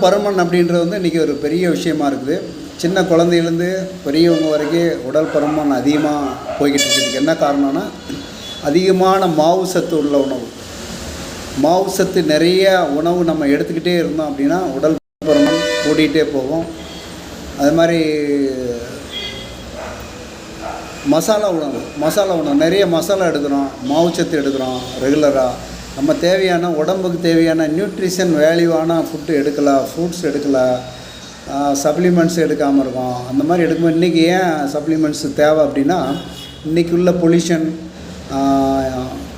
பருமன் அப்படின்றது வந்து இன்றைக்கி ஒரு பெரிய விஷயமா இருக்குது. சின்ன குழந்தையிலேருந்து பெரியவங்க வரைக்கும் உடல் பருமன் அதிகமாக போய்கிட்டு இருக்கிறதுக்கு என்ன காரணம்னா, அதிகமான மாவு சத்து உள்ள உணவு. மாவு சத்து நிறைய உணவு நம்ம எடுத்துக்கிட்டே இருந்தோம் அப்படின்னா உடல் பருமன் கூடிகிட்டே போகும். அது மாதிரி மசாலா உணவு நிறைய மசாலா எடுக்கிறோம், மாவுச்சத்து எடுக்கிறோம் ரெகுலராக. நம்ம தேவையான உடம்புக்கு தேவையான நியூட்ரிஷன் வேல்யூவான ஃபுட்டு எடுக்கலாம், ஃப்ரூட்ஸ் எடுக்கலாம், சப்ளிமெண்ட்ஸ் எடுக்காமல் இருக்கோம். அந்த மாதிரி எடுக்கும்போது இன்றைக்கி ஏன் சப்ளிமெண்ட்ஸ் தேவை அப்படின்னா, இன்றைக்கி உள்ள பொல்யூஷன்,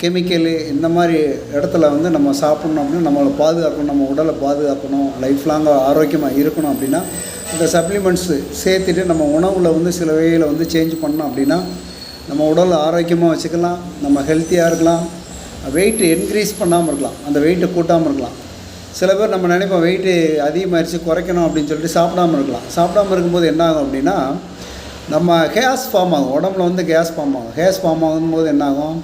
கெமிக்கலு இந்த மாதிரி இடத்துல வந்து நம்ம சாப்பிட்ணும் அப்படின்னா நம்மளை பாதுகாக்கணும், நம்ம உடலை பாதுகாக்கணும், லைஃப் லாங்காக ஆரோக்கியமாக இருக்கணும் அப்படின்னா இந்த சப்ளிமெண்ட்ஸு சேர்த்துட்டு நம்ம உணவில் வந்து சில வகையில் வந்து சேஞ்ச் பண்ணோம் அப்படின்னா நம்ம உடலை ஆரோக்கியமாக வச்சுக்கலாம், நம்ம ஹெல்த்தியாக இருக்கலாம், வெயிட்டு இன்க்ரீஸ் பண்ணாமல் இருக்கலாம், அந்த வெயிட்டை கூட்டாமல் இருக்கலாம். சில பேர் நம்ம நினைப்போம் வெயிட்டு அதிகமாகிடுச்சு குறைக்கணும் அப்படின்னு சொல்லிட்டு சாப்பிடாமல் இருக்கலாம். சாப்பிடாமல் இருக்கும்போது என்ன ஆகும் அப்படின்னா நம்ம கேஸ் ஃபார்ம் ஆகும், உடம்புல வந்து கேஸ் ஃபார்ம் ஆகும். கேஸ் ஃபார்ம் ஆகும்போது என்னாகும்,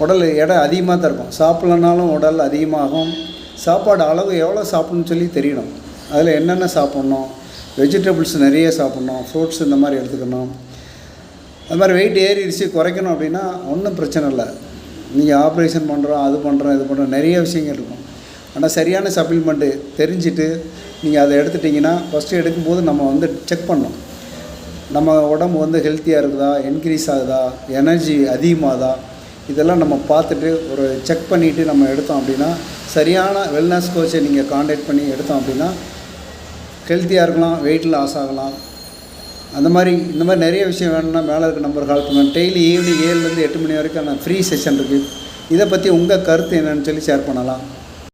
உடல் எடை அதிகமாக தான் இருக்கும். சாப்பிட்லனாலும் உடல் அதிகமாகும். சாப்பாடு அளவு எவ்வளோ சாப்பிட்ணுன்னு சொல்லி தெரியணும். அதில் என்னென்ன சாப்பிட்ணும், வெஜிடபிள்ஸ் நிறைய சாப்பிட்ணும், ஃப்ரூட்ஸ் இந்த மாதிரி எடுத்துக்கணும். அது மாதிரி வெயிட் ஏறிடுச்சு குறைக்கணும் அப்படின்னா ஒன்றும் பிரச்சனை இல்லை. நீங்கள் ஆப்ரேஷன் பண்ணுறோம், அது பண்ணுறோம், இது பண்ணுறோம், நிறைய விஷயங்கள் இருக்கும். ஆனால் சரியான சப்ளிமெண்ட்டு தெரிஞ்சுட்டு நீங்கள் அதை எடுத்துட்டிங்கன்னா ஃபஸ்ட்டு எடுக்கும்போது நம்ம வந்து செக் பண்ணணும், நம்ம உடம்பு வந்து ஹெல்த்தியாக இருக்குதா, இன்க்ரீஸ் ஆகுதா, எனர்ஜி அதிகமாகுதா, இதெல்லாம் நம்ம பார்த்துட்டு ஒரு செக் பண்ணிவிட்டு நம்ம எடுத்தோம் அப்படின்னா சரியான வெல்னஸ் கோச்சை நீங்கள் கான்டாக்ட் பண்ணி எடுத்தோம் அப்படின்னா ஹெல்த்தியாக இருக்கலாம், வெயிட் லாஸ் ஆகலாம். இந்த மாதிரி நிறைய விஷயம் வேணும்னா மேலே இருக்க நம்பர் கால் பண்ணுங்கள். டெய்லி ஈவினிங் 7 to 8 மணி வரைக்கும் ஃப்ரீ செஷன் இருக்குது. இதை பற்றி உங்கள் கருத்து என்னென்னு சொல்லி ஷேர் பண்ணலாம்.